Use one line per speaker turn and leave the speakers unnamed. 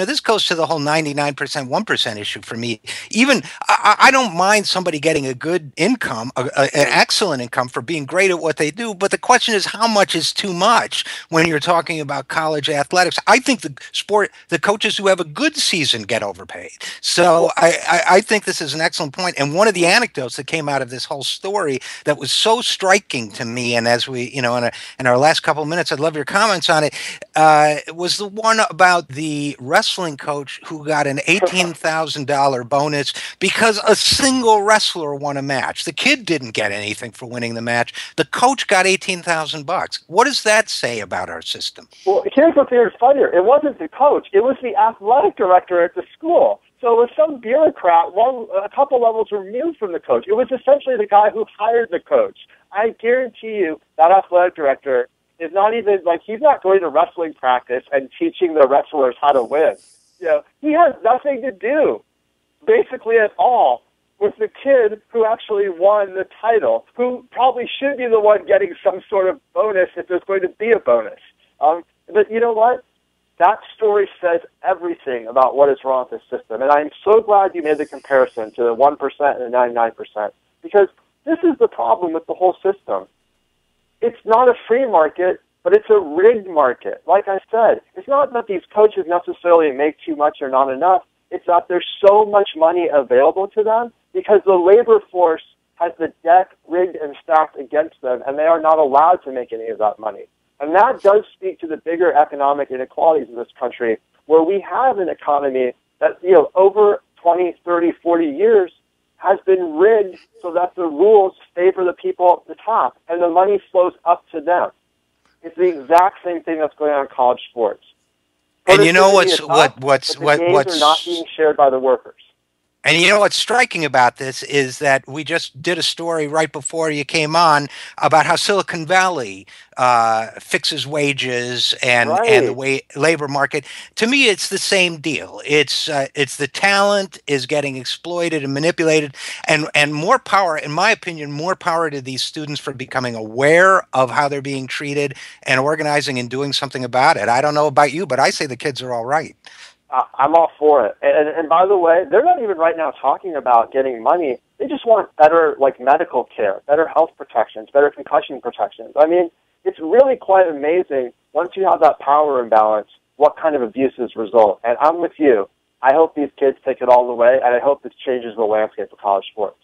this goes to the whole 99% 1% issue for me. Even I don't mind somebody getting a good income, an excellent income for being great at what they do, but the question is how much is too much when you're talking about college athletics. I think the coaches who have a good season get overpaid. So I think this is an excellent point. And one of the anecdotes that came out of this whole story that was so striking to me, and as we, in our last couple of minutes, I'd love your comments on it, was the one about the wrestling coach who got an $18,000 bonus because a single wrestler won a match. The kid didn't get anything for winning the match. The coach got $18,000. What does that say about our system?
Well, here's what's even funnier. It wasn't the coach. It was the athletic director at the school. So it was some bureaucrat, a couple levels removed from the coach. It was essentially the guy who hired the coach. I guarantee you that athletic director is not even, he's not going to wrestling practice and teaching the wrestlers how to win. He has nothing to do, basically at all, with the kid who actually won the title, who probably should be the one getting some sort of bonus if there's going to be a bonus. But you know what? That story says everything about what is wrong with this system. And I'm so glad you made the comparison to the 1% and the 99%, because this is the problem with the whole system. It's not a free market, but it's a rigged market. Like I said, it's not that these coaches necessarily make too much or not enough. It's that there's so much money available to them because the labor force has the deck rigged and stacked against them, and they are not allowed to make any of that money. And that does speak to the bigger economic inequalities in this country, where we have an economy that, over 20, 30, 40 years has been rigged so that the rules favor the people at the top, and the money flows up to them. It's the exact same thing that's going on in college sports.
And you know what's
gains are not being shared by the workers.
And you know what's striking about this is that we just did a story right before you came on about how Silicon Valley fixes wages and the labor market. To me, it's the same deal. It's the talent is getting exploited and manipulated, and more power, in my opinion, more power to these students for becoming aware of how they're being treated and organizing and doing something about it. I don't know about you, but I say the kids are all right.
I'm all for it. And by the way, they're not even right now talking about getting money. They just want better, medical care, better health protections, better concussion protections. I mean, it's really quite amazing once you have that power imbalance, what kind of abuses result. And I'm with you. I hope these kids take it all the way, and I hope this changes the landscape of college sports.